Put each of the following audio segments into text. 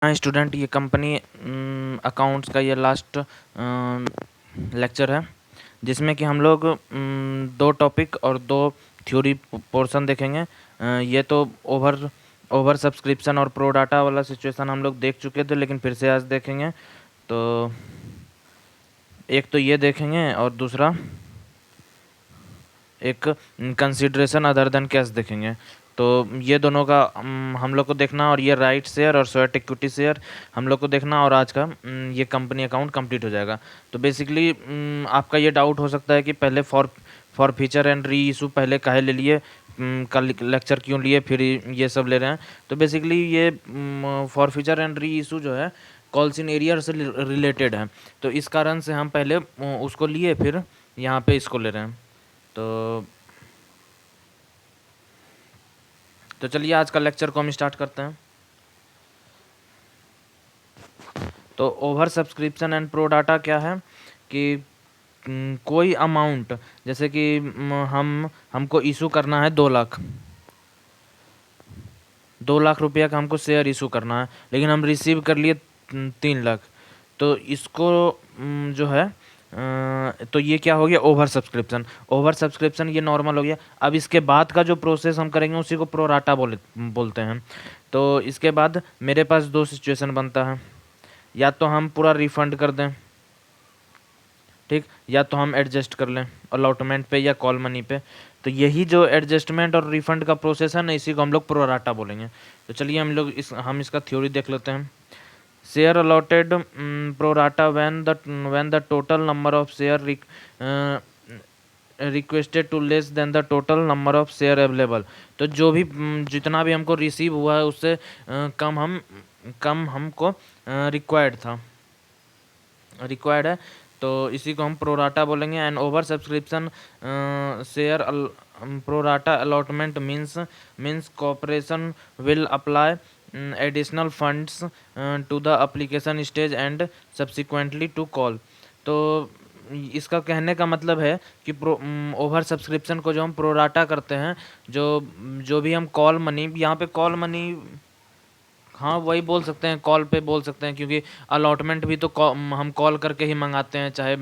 हाँ स्टूडेंट, ये company accounts का ये लास्ट लेक्चर है, जिसमें कि हम लोग 2 टॉपिक और 2 थ्योरी पोर्शन देखेंगे। ये तो ओवर सब्सक्रिप्शन और प्रो डाटा वाला सिचुएशन हम लोग देख चुके थे, लेकिन फिर से आज देखेंगे। तो एक तो ये देखेंगे और दूसरा एक कंसिडरेशन अदर देन कैश देखेंगे। तो ये दोनों का हम लोग को देखना, और ये राइट शेयर और स्वेट इक्विटी शेयर हम लोग को देखना, और आज का ये कंपनी अकाउंट कंप्लीट हो जाएगा। तो बेसिकली आपका ये डाउट हो सकता है कि पहले for feature and re issue पहले काहे ले लिए, कल लेक्चर क्यों लिए, फिर ये सब ले रहे हैं। तो बेसिकली ये for feature and re issue जो है कॉल्स इन एरियर से रिलेटेड है, तो इस कारण से हम पहले उसको लिए, फिर यहाँ पे इसको ले रहे हैं। तो चलिए आज का लेक्चर को हम स्टार्ट करते हैं। तो over subscription and pro data क्या है कि कोई अमाउंट, जैसे कि हमको इशू करना है 2 लाख रुपया का हमको शेयर इशू करना है, लेकिन हम रिसीव कर लिए 3 लाख। तो इसको जो है तो ये क्या हो गया, ओवर सब्सक्रिप्शन ये नॉर्मल हो गया। अब इसके बाद का जो प्रोसेस हम करेंगे उसी को प्रोराटा बोलते हैं। तो इसके बाद मेरे पास 2 सिचुएशन बनता है, या तो हम पूरा रिफंड कर दें, ठीक, या तो हम एडजस्ट कर लें अलॉटमेंट पे या कॉल मनी पे। तो यही जो एडजस्टमेंट और रिफंड का प्रोसेस है ना, इसी को हम लोग प्रोराटा बोलेंगे। तो चलिए हम इसका थ्योरी देख लेते हैं। Share allotted pro rata when the total number of share requested to less than the total number of share available। तो जो भी जितना भी हमको रिसीव हुआ है उससे कम हमको रिक्वायर्ड है, तो इसी को हम प्रोराटा बोलेंगे। And over subscription share pro rata allotment means corporation will apply additional funds to the application stage and subsequently to call. तो इसका कहने का मतलब है कि ओवर सब्सक्रिप्शन को जो हम प्रोराटा करते हैं, जो भी हम कॉल मनी, यहाँ पे कॉल मनी हाँ वही बोल सकते हैं, कॉल पे बोल सकते हैं, क्योंकि अलॉटमेंट भी तो हम कॉल करके ही मंगाते हैं, चाहे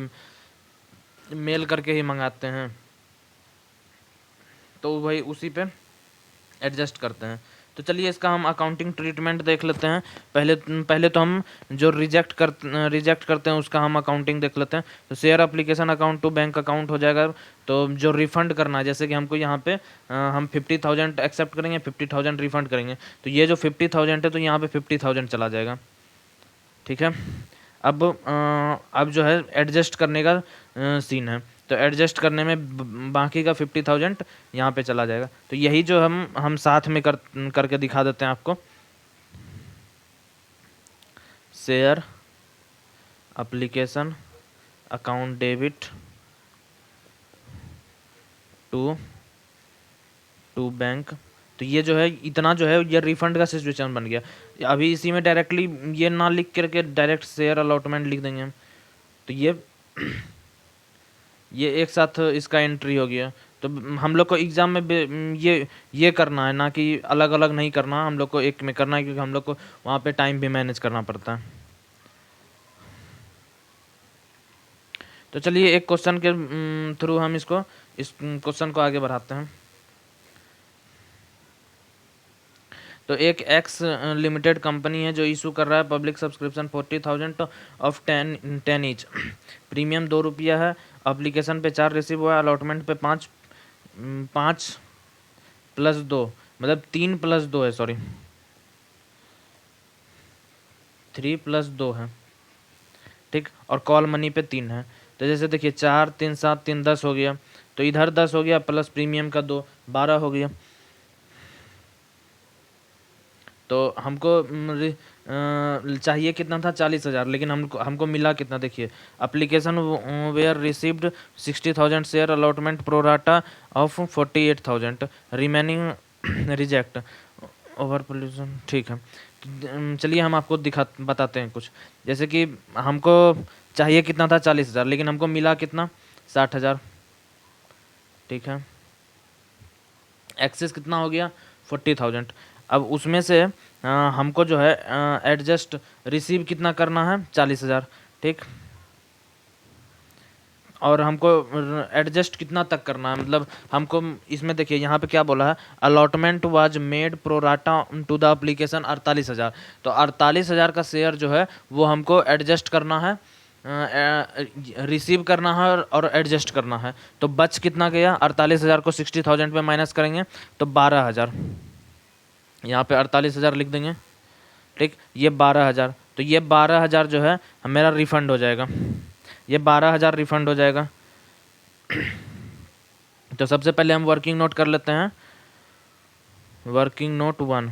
मेल करके ही मंगाते हैं, तो वही उसी पे एडजस्ट करते हैं। तो चलिए इसका हम अकाउंटिंग ट्रीटमेंट देख लेते हैं। पहले तो हम जो रिजेक्ट करते हैं उसका हम अकाउंटिंग देख लेते हैं। तो share application account to bank account हो जाएगा। तो जो रिफंड करना है, जैसे कि हमको यहाँ पे हम 50,000 एक्सेप्ट करेंगे, 50,000 रिफंड करेंगे, तो ये जो 50,000 है तो यहाँ पे 50,000 चला जाएगा, ठीक है। अब जो है एडजस्ट करने का सीन है, तो एडजस्ट करने में बाकी का 50,000 यहाँ पे चला जाएगा। तो यही जो हम साथ में करके दिखा देते हैं आपको। Share application account debit to bank. तो ये जो है इतना जो है ये रिफंड का सिचुएशन बन गया। अभी इसी में डायरेक्टली ये ना लिख करके डायरेक्ट शेयर अलॉटमेंट लिख देंगे हम, तो ये एक साथ इसका एंट्री हो गया। तो हम लोग को एग्ज़ाम में ये करना है, ना कि अलग अलग नहीं करना, हम लोग को एक में करना है, क्योंकि हम लोग को वहाँ पे टाइम भी मैनेज करना पड़ता है। तो चलिए एक क्वेश्चन के थ्रू हम इस क्वेश्चन को आगे बढ़ाते हैं। तो एक एक्स लिमिटेड कंपनी है जो इशू कर रहा है public subscription 40,000 of 10 each. Premium 2 रुपया है, एप्लीकेशन पे 4 रिसीव हुआ है, अलॉटमेंट पे 5 प्लस 2, मतलब 3 प्लस 2 है, सॉरी 3 प्लस 2 है, ठीक, और कॉल मनी पे 3 है। तो जैसे देखिए 4 3 7 3 10 हो गया, तो इधर 10 हो गया प्लस प्रीमियम का 2 12 हो गया। तो हमको चाहिए कितना था, 40,000, लेकिन हमको मिला कितना, देखिए application were received 60,000 share allotment pro rata of 48,000 remaining reject over pollution, ठीक है। चलिए हम आपको बताते हैं कुछ। जैसे कि हमको चाहिए कितना था, 40,000, लेकिन हमको मिला कितना, 60,000, ठीक है। एक्सेस कितना हो गया, 40,000। अब उसमें से हमको जो है एडजस्ट रिसीव कितना करना है, 40,000, ठीक। और हमको एडजस्ट कितना तक करना है, मतलब हमको इसमें देखिए यहाँ पे क्या बोला है, allotment was made pro rata to the application 48,000। तो 48,000 का शेयर जो है वो हमको एडजस्ट करना है, रिसीव करना है और एडजस्ट करना है। तो बच कितना गया, 48,000 को 60,000 पे माइनस करेंगे तो 12,000, यहाँ पे 48,000 लिख देंगे, ठीक। ये 12,000, तो ये 12,000 जो है मेरा रिफंड हो जाएगा, ये 12,000 रिफंड हो जाएगा। तो सबसे पहले हम वर्किंग नोट कर लेते हैं, वर्किंग नोट 1,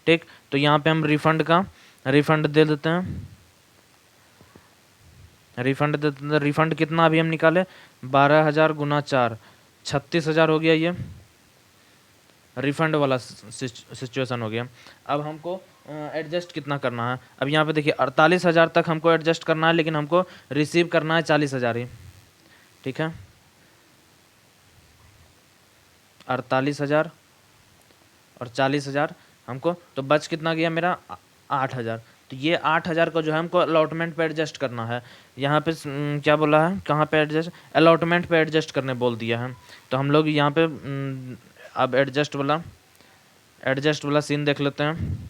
ठीक। तो यहाँ पे हम रिफंड दे देते हैं, रिफंड कितना अभी हम निकाले, 12,000 गुना 4, 36,000 हो गया, ये रिफंड वाला सिचुएशन हो गया। अब हमको एडजस्ट कितना करना है, अब यहाँ पे देखिए 48,000 तक हमको एडजस्ट करना है, लेकिन हमको रिसीव करना है 40,000 ही, ठीक है। 48,000 और 40,000 हमको, तो बच कितना गया मेरा, 8,000। तो ये 8,000 को जो है हमको अलॉटमेंट पे एडजस्ट करना है। यहाँ पे क्या बोला है, कहाँ पे एडजस्ट, अलॉटमेंट पे एडजस्ट करने बोल दिया है। तो हम लोग यहाँ पे अब एडजस्ट वाला सीन देख लेते हैं।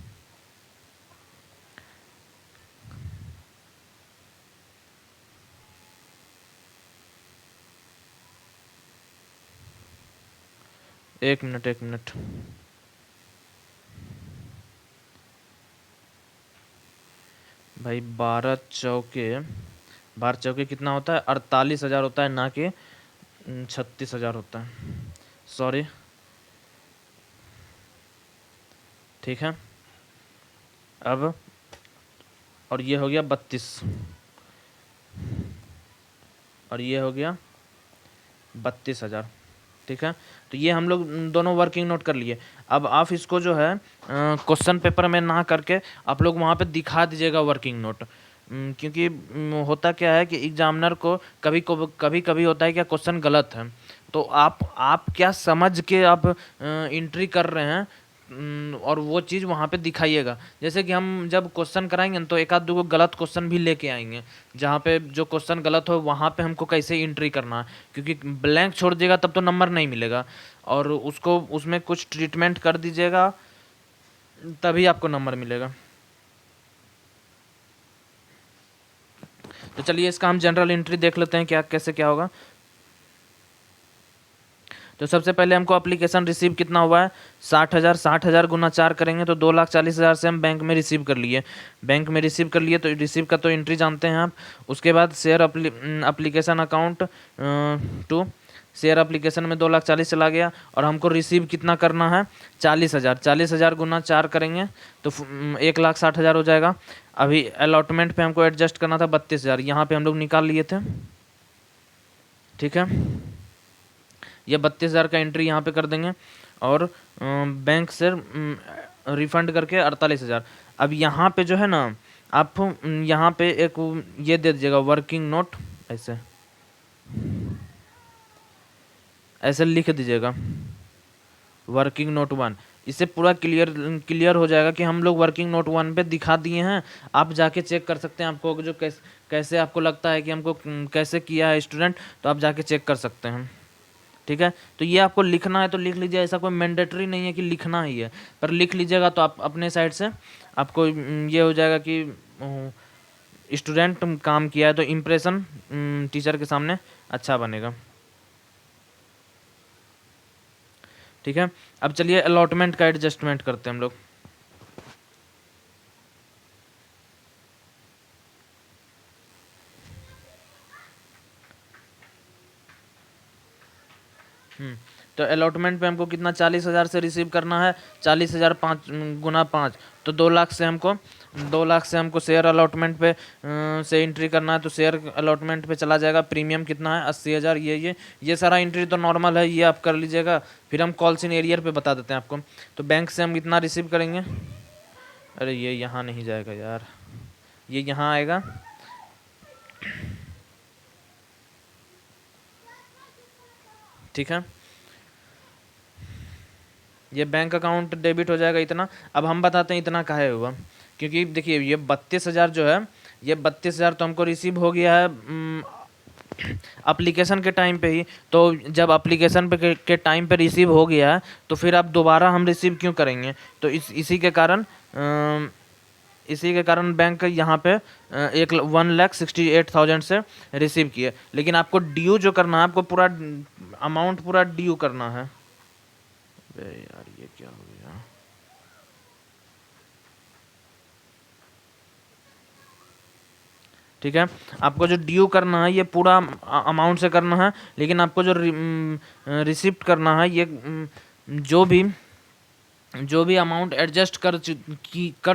एक मिनट, भाई 12 चौके कितना होता है, 48,000 होता है, ना कि 36,000 होता है, सॉरी, ठीक है। अब और ये हो गया 32, और ये हो गया 32,000, ठीक है। तो ये हम लोग दोनों वर्किंग नोट कर लिए। अब आप इसको जो है क्वेश्चन पेपर में ना करके आप लोग वहाँ पे दिखा दीजिएगा वर्किंग नोट, क्योंकि होता क्या है कि एग्जामिनर को कभी कभी होता है क्या, क्वेश्चन गलत है, तो आप क्या समझ के आप एंट्री कर रहे हैं, और वो चीज़ वहाँ पे दिखाइएगा। जैसे कि हम जब क्वेश्चन कराएंगे ना, तो एक आध दो गलत क्वेश्चन भी लेके आएंगे, जहाँ पे जो क्वेश्चन गलत हो वहाँ पे हमको कैसे एंट्री करना है, क्योंकि ब्लैंक छोड़ दिएगा तब तो नंबर नहीं मिलेगा, और उसको उसमें कुछ ट्रीटमेंट कर दीजिएगा तभी आपको नंबर मिलेगा। तो चलिए इसका हम जनरल एंट्री देख लेते हैं क्या कैसे क्या होगा। तो सबसे पहले हमको एप्लीकेशन रिसीव कितना हुआ है, 60,000, 60,000 गुना 4 करेंगे तो 2,40,000 से हम बैंक में रिसीव कर लिए, तो रिसीव का तो एंट्री जानते हैं आप। उसके बाद share application account to share application में 2,40,000 चला गया, और हमको रिसीव कितना करना है, 40,000, 40,000 गुना 4 करेंगे तो 1,60,000 हो जाएगा। अभी अलॉटमेंट पे हमको एडजस्ट करना था 32,000, यहाँ पे हम लोग निकाल लिए थे, ठीक है। ये 32,000 का एंट्री यहाँ पे कर देंगे, और बैंक से रिफंड करके 48,000। अब यहाँ पे जो है ना, आप यहाँ पे एक ये दे दीजिएगा वर्किंग नोट, ऐसे लिख दीजिएगा वर्किंग नोट 1। इससे पूरा क्लियर हो जाएगा कि हम लोग वर्किंग नोट 1 पे दिखा दिए हैं। आप जाके चेक कर सकते हैं, आपको जो कैसे आपको लगता है कि हमको कैसे किया है स्टूडेंट, तो आप जाके चेक कर सकते हैं, ठीक है। तो ये आपको लिखना है तो लिख लीजिए, ऐसा कोई मैंडेटरी नहीं है कि लिखना ही है, पर लिख लीजिएगा तो आप अपने साइड से आपको ये हो जाएगा कि स्टूडेंट काम किया है, तो इम्प्रेशन टीचर के सामने अच्छा बनेगा, ठीक है। अब चलिए अलॉटमेंट का एडजस्टमेंट करते हैं हम लोग। तो अलॉटमेंट पे हमको कितना, 40,000 से रिसीव करना है, 40,000 गुना 5, तो 2,00,000 से हमको शेयर अलॉटमेंट पे से एंट्री करना है, तो शेयर अलॉटमेंट पे चला जाएगा। प्रीमियम कितना है, 80,000। ये सारा एंट्री तो नॉर्मल है, ये आप कर लीजिएगा। फिर हम कॉल्स इन एरियर पे बता देते हैं आपको। तो बैंक से हम कितना रिसीव करेंगे, अरे ये यहाँ नहीं जाएगा यार, ये यहाँ आएगा, ठीक है। ये बैंक अकाउंट डेबिट हो जाएगा इतना। अब हम बताते हैं इतना काहे हुआ, क्योंकि देखिए ये 32,000 जो है, ये 32,000 तो हमको रिसीव हो गया है एप्लीकेशन के टाइम पे ही। तो जब एप्लीकेशन पे के टाइम पे रिसीव हो गया है, तो फिर अब दोबारा हम रिसीव क्यों करेंगे? तो इसी के कारण बैंक यहाँ पे 1,68,000 से रिसीव किए। लेकिन आपको ड्यू जो करना है, आपको पूरा अमाउंट पूरा ड्यू करना है। अबे यार ये क्या हो गया? ठीक है, आपको जो ड्यू करना है ये पूरा अमाउंट से करना है। लेकिन आपको जो रिसिप्ट करना है, ये जो भी अमाउंट एडजस्ट कर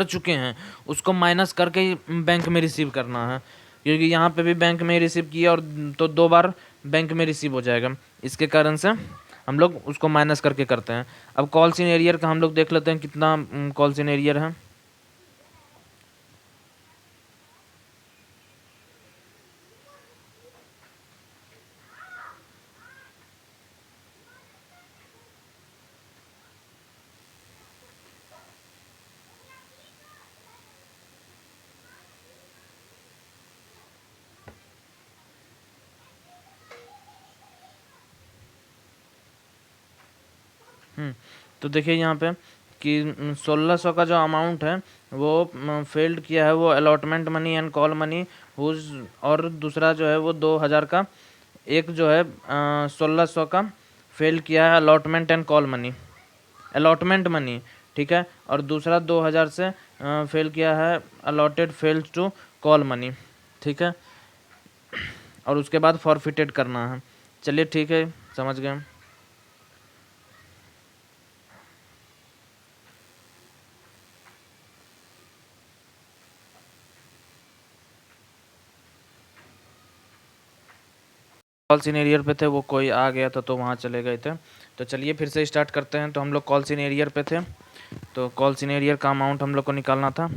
चुके हैं उसको माइनस करके ही बैंक में रिसीव करना है। क्योंकि यहाँ पे भी बैंक में ही रिसीव किया, और तो 2 बार बैंक में रिसीव हो जाएगा। इसके कारण से हम लोग उसको माइनस करके करते हैं। अब कॉल्स इन एरियर का हम लोग देख लेते हैं कितना कॉल्स इन एरियर है। तो देखिए यहाँ पे कि 1600 का जो अमाउंट है वो फेल्ड किया है, वो allotment money and call money whose. और दूसरा जो है वो 2000 का, एक जो है 1600 का फेल किया है allotment and call money, allotment money. ठीक है, और दूसरा 2000 से फेल किया है allotted fails to call money. ठीक है, और उसके बाद फॉरफिटेड करना है। चलिए ठीक है, समझ गए। कॉल्स इन एरियर पे थे, वो कोई आ गया था तो वहाँ चले गए थे। तो चलिए फिर से स्टार्ट करते हैं। तो हम लोग कॉल्स इन एरियर पे थे, तो कॉल्स इन एरियर का अमाउंट हम लोग को निकालना था।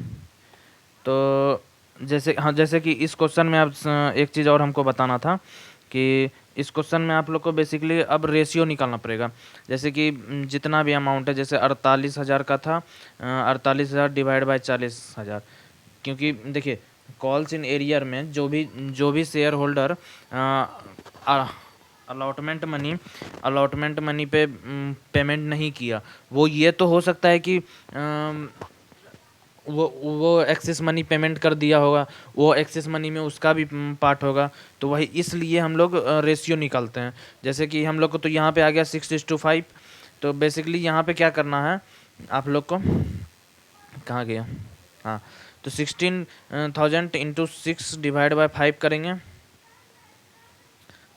तो जैसे कि इस क्वेश्चन में अब एक चीज़ और हमको बताना था कि इस क्वेश्चन में आप लोग को बेसिकली अब रेशियो निकालना पड़ेगा। जैसे कि जितना भी अमाउंट है, जैसे 48,000 का था, 48,000 डिवाइड बाय 40,000। क्योंकि देखिए कॉल्स इन एरियर में जो भी शेयर होल्डर अलॉटमेंट मनी पे पेमेंट नहीं किया, वो ये तो हो सकता है कि वो एक्सेस मनी पेमेंट कर दिया होगा, वो एक्सेस मनी में उसका भी पार्ट होगा। तो वही इसलिए हम लोग रेशियो निकालते हैं। जैसे कि हम लोग को तो यहाँ पे आ गया 6:5। तो बेसिकली यहाँ पे क्या करना है आप लोग को, कहाँ गया, हाँ, तो 16,000 इंटू 6 डिवाइड बाय 5 करेंगे,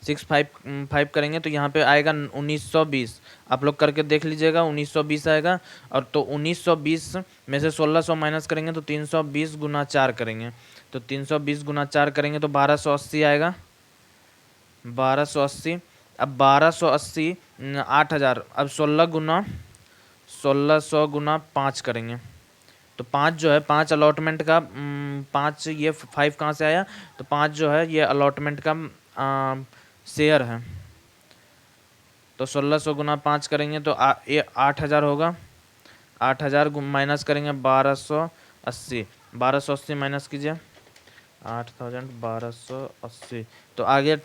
5 करेंगे तो यहाँ पे आएगा 1920। आप लोग करके देख लीजिएगा, 1920 आएगा। और तो 1920 में से 1600 माइनस करेंगे तो 320 गुना 4 करेंगे, तो 320 गुना 4 करेंगे तो 1280 आएगा, 1280। अब 1280 8,000, अब 1600 गुना 5 करेंगे, तो 5 जो है, 5 अलॉटमेंट का, 5 ये 5 कहाँ से आया, तो 5 जो है ये अलॉटमेंट का शेयर है। तो 1600 गुना 5 करेंगे तो ये 8,000 होगा। 8,000 माइनस करेंगे 1280, 1280 माइनस कीजिए 8,000, 1280, तो आ गया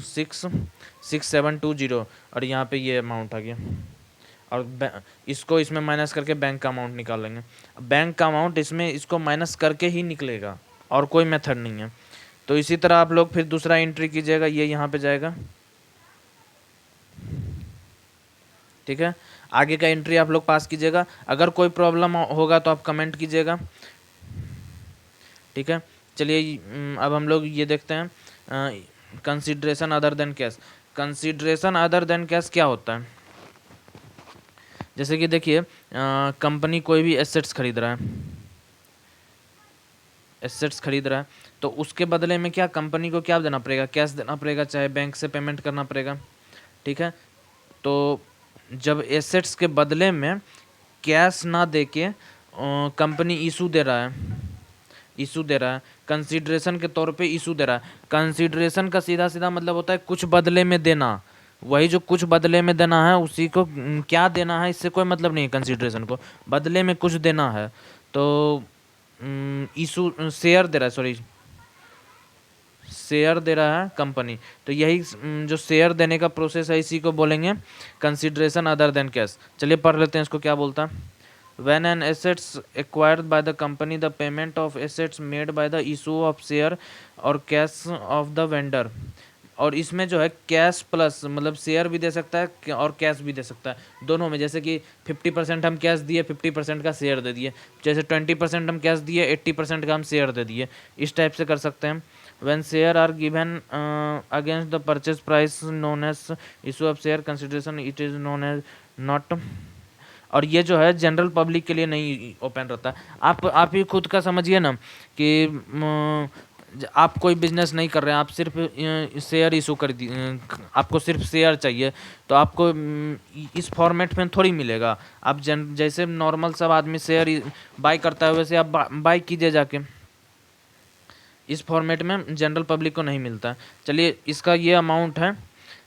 6,720। और यहाँ पे ये अमाउंट आ गया। और इसको इसमें माइनस करके बैंक का अमाउंट निकालेंगे। बैंक का अमाउंट इसमें इसको माइनस करके ही निकलेगा, और कोई मेथड नहीं है। तो इसी तरह आप लोग फिर दूसरा एंट्री कीजिएगा, ये यहाँ पे जाएगा। ठीक है, आगे का एंट्री आप लोग पास कीजिएगा। अगर कोई प्रॉब्लम होगा तो आप कमेंट कीजिएगा। ठीक है, चलिए अब हम लोग ये देखते हैं consideration other than cash. Consideration other than cash क्या होता है? जैसे कि देखिए कंपनी कोई भी एसेट्स खरीद रहा है, एसेट्स खरीद रहा है, तो उसके बदले में क्या कंपनी को क्या देना पड़ेगा? कैश देना पड़ेगा, चाहे बैंक से पेमेंट करना पड़ेगा। ठीक है, तो जब एसेट्स के बदले में कैश ना दे के कंपनी इशू दे रहा है, कंसीडरेशन के तौर पे इशू दे रहा है। कंसीडरेशन का सीधा सीधा मतलब होता है कुछ बदले में देना, वही जो कुछ बदले में देना है उसी को क्या देना है इससे कोई मतलब नहीं है, कंसिडरेशन को बदले में कुछ देना है। तो इशू शेयर दे रहा है, सॉरी शेयर दे रहा है कंपनी। तो यही जो शेयर देने का प्रोसेस है इसी को बोलेंगे कंसिडरेशन अदर देन कैश। चलिए पढ़ लेते हैं इसको क्या बोलता है। When an assets acquired by the company, the payment of assets made by the issue of share और कैश ऑफ द वेंडर। और इसमें जो है कैश प्लस मतलब शेयर भी दे सकता है और कैश भी दे सकता है दोनों में। जैसे कि 50% हम कैश दिए, 50% का शेयर दे दिए। जैसे 20% हम कैश दिए, 80% का हम शेयर दे दिए। इस टाइप से कर सकते हैं। When share are given against the purchase price known as issue of share consideration, it is known as not। और ये जो है जनरल पब्लिक के लिए नहीं ओपन रहता। आप ही खुद का समझिए ना कि आप कोई बिजनेस नहीं कर रहे हैं, आप सिर्फ शेयर इशू कर दी, आपको सिर्फ शेयर चाहिए तो आपको इस फॉर्मेट में थोड़ी मिलेगा। आप जैसे नॉर्मल सब आदमी शेयर बाय करता है वैसे आप बाय कीजिए जाके। इस फॉर्मेट में जनरल पब्लिक को नहीं मिलता। चलिए इसका ये अमाउंट है,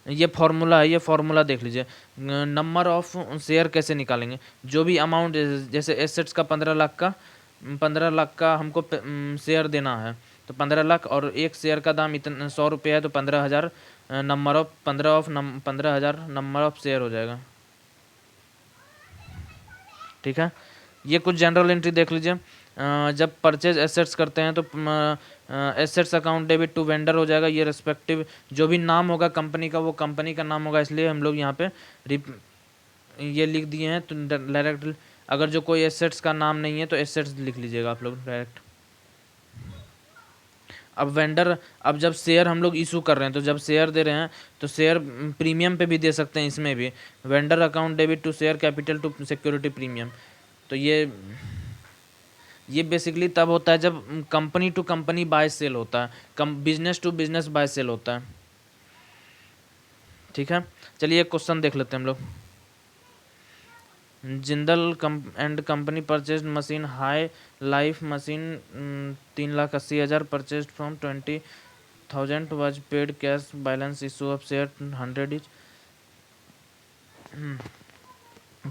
ये फॉर्मूला है, ये फॉर्मूला देख लीजिए। नंबर ऑफ शेयर कैसे निकालेंगे, जो भी अमाउंट जैसे एसेट्स का 15 लाख का हमको शेयर देना है तो 15 लाख और एक शेयर का दाम इतना 100 रुपये है तो 15,000 number of 15,000 number of share हो जाएगा। ठीक है, ये कुछ जनरल एंट्री देख लीजिए। जब परचेज एसेट्स करते हैं तो assets account debit to vendor हो जाएगा। ये रेस्पेक्टिव जो भी नाम होगा कंपनी का वो कंपनी का नाम होगा, इसलिए हम लोग यहाँ पे ये लिख दिए हैं। तो डायरेक्ट अगर जो कोई एसेट्स का नाम नहीं है तो एसेट्स लिख लीजिएगा आप लोग डायरेक्ट। अब वेंडर, अब जब शेयर हम लोग इशू कर रहे हैं तो जब शेयर दे रहे हैं तो शेयर प्रीमियम पे भी दे सकते हैं। इसमें भी vendor account debit to share capital to security premium. तो ये बेसिकली तब होता है जब company to company buy sell होता है, business to business buy sell होता है। ठीक है, चलिए एक क्वेश्चन देख लेते हैं हम लोग। Jindal and company purchase machine high life machine 3,80,000 purchase from 20,000 was paid cash balance issue of share 100 etch.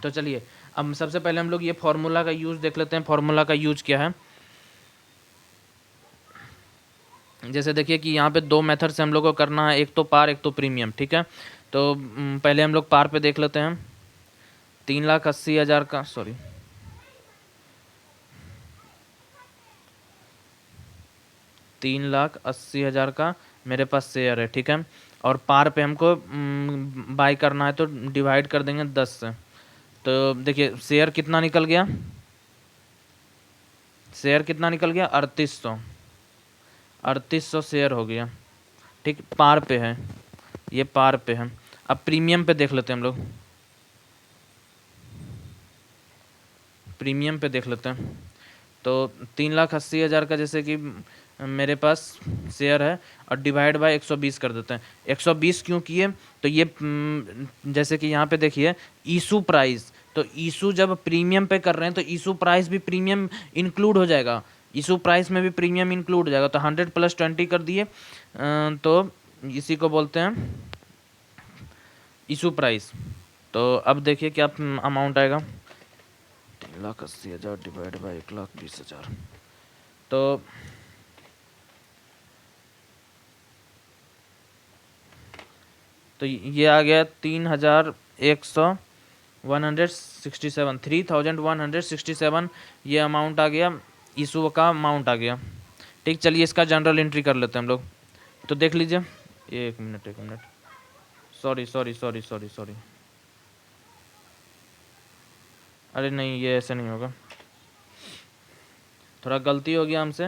तो चलिए अब सबसे पहले हम लोग ये फॉर्मूला का यूज देख लेते हैं। फॉर्मूला का यूज क्या है, जैसे देखिए कि यहाँ पे दो मेथड से हम लोग को करना है, एक तो पार एक तो प्रीमियम। ठीक है, तो पहले हम लोग पार पे देख लेते हैं। 3,80,000 का, सॉरी 3,80,000 का मेरे पास शेयर है। ठीक है, और पार पे हमको बाय करना है तो डिवाइड कर देंगे 10 से। तो देखिए शेयर कितना निकल गया, शेयर कितना निकल गया 3800 शेयर हो गया। ठीक, पार पे है, ये पार पे है। अब प्रीमियम पे देख लेते हैं हम लोग, प्रीमियम पे देख लेते हैं। तो 3,80,000 का जैसे कि मेरे पास शेयर है और डिवाइड बाय 120 कर देते हैं। 120 क्यों किए, तो ये जैसे कि यहाँ पे देखिए इशू प्राइस, तो इशू जब प्रीमियम पे कर रहे हैं तो इशू प्राइस भी प्रीमियम इंक्लूड हो जाएगा, इशू प्राइस में भी प्रीमियम इंक्लूड हो जाएगा। तो 100 + 20 कर दिए, तो इसी को बोलते हैं इशू प्राइस। तो अब देखिए क्या अमाउंट आएगा, 3,80,000 डिवाइड बाई 1,20,000। तो ये आ गया 3,167 ये अमाउंट आ गया, इशू का अमाउंट आ गया। ठीक, चलिए इसका जनरल एंट्री कर लेते हैं हम लोग। तो देख लीजिए, एक मिनट, सॉरी, अरे नहीं ये ऐसे नहीं होगा, थोड़ा गलती हो गया हमसे।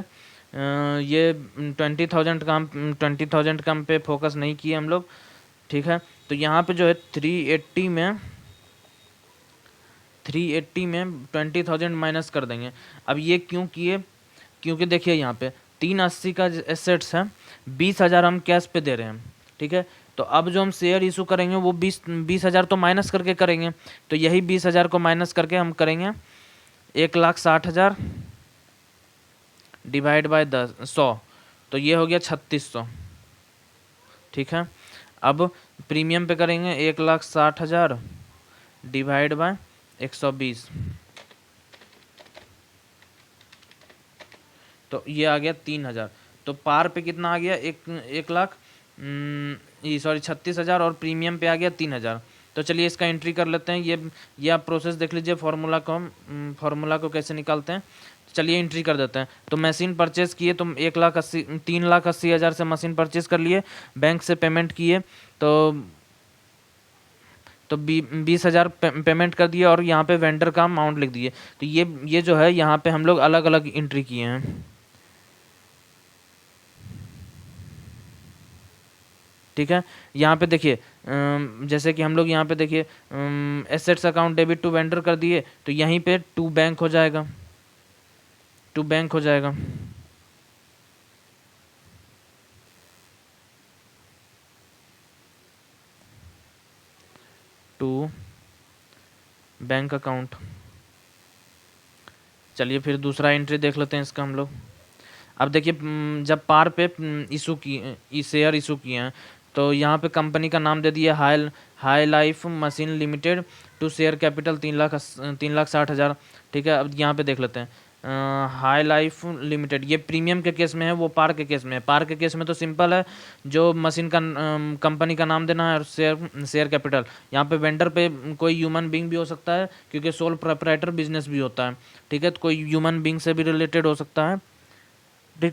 ये 20,000 का हम पे फोकस नहीं किए हम लोग। ठीक है, तो यहाँ पे जो है 380 में 20,000 माइनस कर देंगे। अब ये क्यों किए, क्योंकि देखिए यहाँ पे 380 का एसेट्स है, 20,000 हम कैश पे दे रहे हैं। ठीक है, तो अब जो हम शेयर इशू करेंगे वो 20,000 तो माइनस करके करेंगे। तो यही 20,000 को माइनस करके हम करेंगे 1,60,000 डिवाइड बाय 100, तो ये हो गया 3,600। ठीक है, अब प्रीमियम पे करेंगे 1,60,000 डिवाइड बाय 120, तो ये आ गया 3,000। तो पार पे कितना आ गया, 1 लाख ये सॉरी 36,000, और प्रीमियम पे आ गया 3,000। तो चलिए इसका एंट्री कर लेते हैं। ये आप प्रोसेस देख लीजिए, फार्मूला को हम फार्मूला को कैसे निकालते हैं। चलिए एंट्री कर देते हैं। तो मशीन परचेज किए तो 3,80,000 से मशीन परचेज कर लिए, बैंक से पेमेंट किए तो 20,000 पेमेंट कर दिए, और यहाँ पे वेंडर का अमाउंट लिख दिए। तो ये जो है यहाँ पे हम लोग अलग अलग एंट्री किए हैं। ठीक है, यहाँ पे देखिए जैसे कि हम लोग यहाँ पे देखिए assets account debit to vendor कर दिए, तो यहीं पे टू बैंक हो जाएगा, टू बैंक हो जाएगा। To bank account. चलिए फिर दूसरा एंट्री देख लेते हैं इसका हम लोग। अब देखिए जब पार पे इशू की शेयर इशू किए हैं, तो यहाँ पे कंपनी का नाम दे दिया high life machine limited to share capital 3,60,000। ठीक है, अब यहाँ पे देख लेते हैं हाई लाइफ लिमिटेड, ये प्रीमियम के केस में है, वो पार के केस में है। पार के केस में तो सिंपल है, जो मशीन का कंपनी का नाम देना है और शेयर कैपिटल। यहाँ पे वेंडर पे कोई ह्यूमन बींग भी हो सकता है, क्योंकि सोल प्रोप्राइटर बिजनेस भी होता है। ठीक है, तो कोई ह्यूमन बींग से भी रिलेटेड हो सकता है,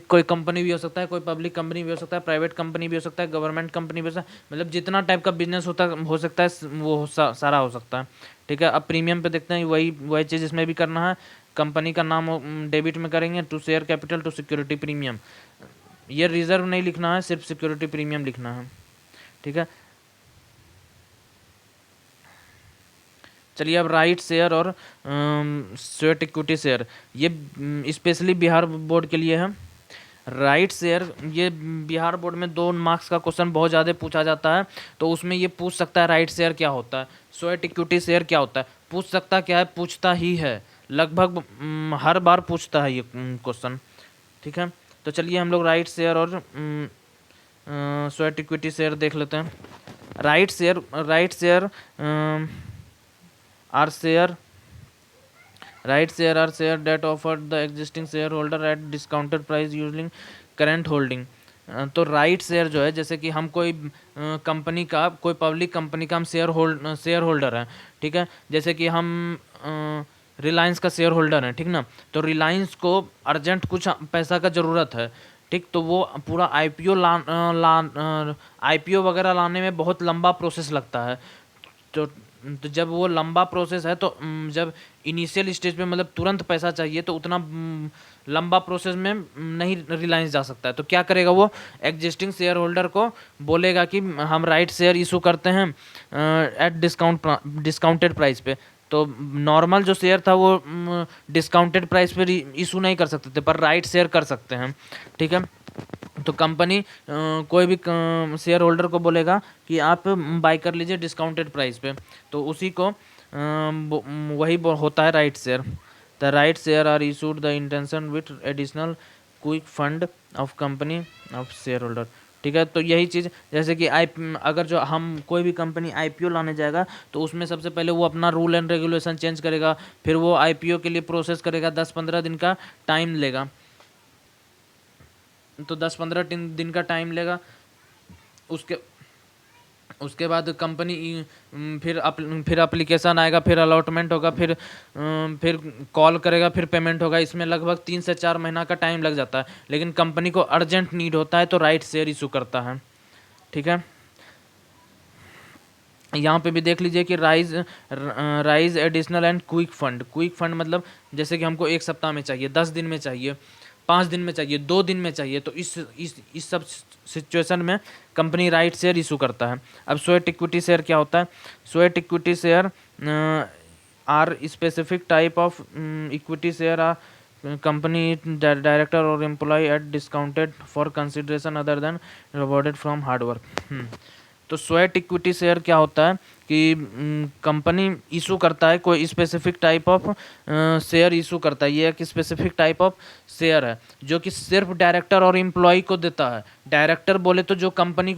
कोई कंपनी भी हो सकता है, कोई पब्लिक कंपनी भी हो सकता है, प्राइवेट कंपनी भी हो सकता है, गवर्नमेंट कंपनी भी हो सकता है, मतलब जितना टाइप का बिजनेस हो सकता है वो सारा हो सकता है। ठीक है, अब प्रीमियम पे देखते हैं, वही चीज़ इसमें भी करना है। कंपनी का नाम डेबिट में करेंगे, to share capital to security premium. ये रिजर्व नहीं लिखना है, सिर्फ सिक्योरिटी प्रीमियम लिखना है। ठीक है, चलिए अब राइट शेयर और स्वेट इक्विटी शेयर, ये स्पेशली बिहार बोर्ड के लिए है। राइट शेयर, ये बिहार बोर्ड में 2 मार्क्स का क्वेश्चन बहुत ज़्यादा पूछा जाता है, तो उसमें ये पूछ सकता है राइट शेयर क्या होता है, स्वेट इक्विटी शेयर क्या होता है। पूछ सकता क्या है, पूछता ही है, लगभग हर बार पूछता है ये क्वेश्चन। ठीक है, तो चलिए हम लोग राइट शेयर और स्वेट इक्विटी शेयर देख लेते हैं। Right share are share are share that offered the existing shareholder at discounted price using current holding। तो राइट शेयर जो है, जैसे कि हम कोई कंपनी का, कोई पब्लिक कंपनी का हम शेयर होल्डर हैं। ठीक है, जैसे कि हम रिलायंस का शेयर होल्डर है, ठीक ना। तो रिलायंस को अर्जेंट कुछ पैसा का ज़रूरत है, ठीक, तो वो पूरा आईपीओ वगैरह लाने में बहुत लंबा प्रोसेस लगता है। तो जब वो लंबा प्रोसेस है, तो जब इनिशियल स्टेज पे मतलब तुरंत पैसा चाहिए, तो उतना लंबा प्रोसेस में नहीं रिलायंस जा सकता है। तो क्या करेगा, वो एग्जिस्टिंग शेयर होल्डर को बोलेगा कि हम राइट शेयर इशू करते हैं एट डिस्काउंटेड प्राइस पे। तो नॉर्मल जो शेयर था वो डिस्काउंटेड प्राइस पे इशू नहीं कर सकते थे, पर राइट शेयर कर सकते हैं। ठीक है, तो कंपनी कोई भी शेयर होल्डर को बोलेगा कि आप बाई कर लीजिए डिस्काउंटेड प्राइस पे, तो उसी को वही होता है right share. The right share are issued the intention with additional quick fund of company of share holder. ठीक है, तो यही चीज़, जैसे कि अगर जो हम कोई भी कंपनी आईपीओ लाने जाएगा, तो उसमें सबसे पहले वो अपना रूल एंड रेगुलेशन चेंज करेगा, फिर वो आईपीओ के लिए प्रोसेस करेगा, 10-15 दिन का टाइम लेगा। तो 10-15 दिन का टाइम लेगा। उसके बाद कंपनी फिर एप्लीकेशन आएगा, फिर अलॉटमेंट होगा, फिर कॉल करेगा, फिर पेमेंट होगा। इसमें लगभग 3 से 4 महीना का टाइम लग जाता है, लेकिन कंपनी को अर्जेंट नीड होता है, तो राइट शेयर इशू करता है। ठीक है, यहाँ पे भी देख लीजिए कि rise additional and quick fund मतलब जैसे कि हमको 1 सप्ताह में चाहिए, 10 दिन में चाहिए, 5 दिन में चाहिए, 2 दिन में चाहिए, तो इस सब सिचुएशन में कंपनी राइट शेयर इशू करता है। अब स्वेट इक्विटी शेयर क्या होता है? Sweat equity share are specific type of equity share are company director और employ at discounted for consideration other than rewarded from hard work. तो sweat equity share क्या होता है कि कंपनी इशू करता है कोई specific type of share issue करता है। ये एक स्पेसिफिक टाइप ऑफ शेयर है जो कि सिर्फ डायरेक्टर और एम्प्लॉय को देता है। डायरेक्टर बोले तो जो कंपनी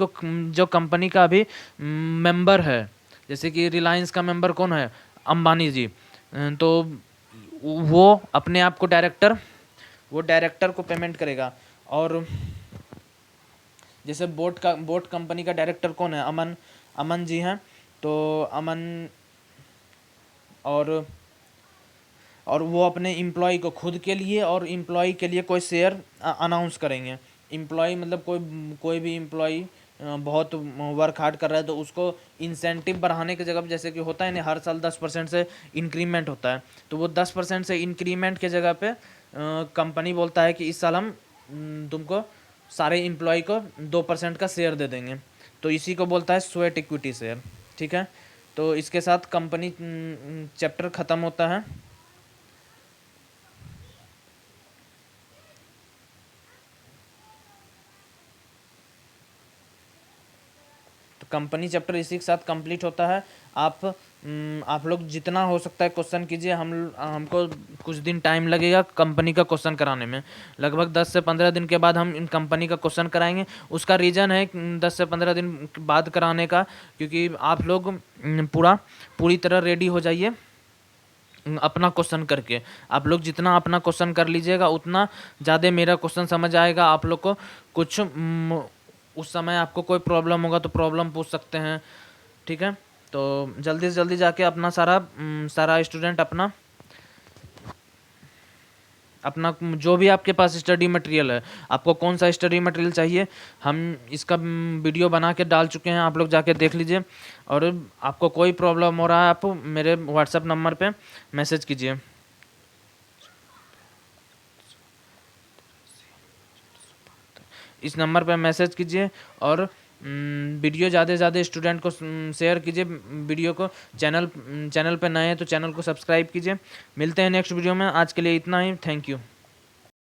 का अभी मेंबर है, जैसे कि रिलायंस का मेंबर कौन है, अंबानी जी। तो वो अपने आप को डायरेक्टर को पेमेंट करेगा। और जैसे बोट कंपनी का डायरेक्टर कौन है, अमन जी हैं। तो अमन और वो अपने एम्प्लॉय को खुद के लिए और एम्प्लॉय के लिए कोई शेयर अनाउंस करेंगे। एम्प्लॉय मतलब कोई भी एम्प्लॉय बहुत वर्क हार्ड कर रहा है तो उसको इंसेंटिव बढ़ाने की जगह पे, जैसे कि होता है ना हर साल 10% से इंक्रीमेंट होता है, तो वो 10% से इंक्रीमेंट के जगह पे कंपनी बोलता है कि इस साल हम तुमको सारे एम्प्लॉय को 2% का शेयर दे देंगे। तो इसी को बोलता है स्वेट इक्विटी शेयर। ठीक है, तो इसके साथ कंपनी चैप्टर ख़त्म होता है। तो कंपनी चैप्टर इसी के साथ कंप्लीट होता है। आप लोग जितना हो सकता है क्वेश्चन कीजिए। हमको कुछ दिन टाइम लगेगा कंपनी का क्वेश्चन कराने में। लगभग 10 से 15 दिन के बाद हम इन कंपनी का क्वेश्चन कराएंगे। उसका रीज़न है 10 से 15 दिन बाद कराने का, क्योंकि आप लोग पूरी तरह रेडी हो जाइए अपना क्वेश्चन करके। आप लोग जितना अपना क्वेश्चन कर लीजिएगा उतना ज़्यादा मेरा क्वेश्चन समझ आएगा आप लोग को। कुछ उस समय आपको कोई प्रॉब्लम होगा तो प्रॉब्लम पूछ सकते हैं। ठीक है, तो जल्दी से जल्दी जाके अपना सारा स्टूडेंट अपना जो भी आपके पास स्टडी मटेरियल है, आपको कौन सा स्टडी मटेरियल चाहिए, हम इसका वीडियो बना के डाल चुके हैं, आप लोग जाके देख लीजिए। और आपको कोई प्रॉब्लम हो रहा है आप मेरे व्हाट्सएप नंबर पे मैसेज कीजिए। इस नंबर पे मैसेज कीजिए और वीडियो ज़्यादा से ज़्यादा स्टूडेंट को शेयर कीजिए। वीडियो को चैनल पे नए हैं तो चैनल को सब्सक्राइब कीजिए। मिलते हैं नेक्स्ट वीडियो में, आज के लिए इतना ही। Thank you.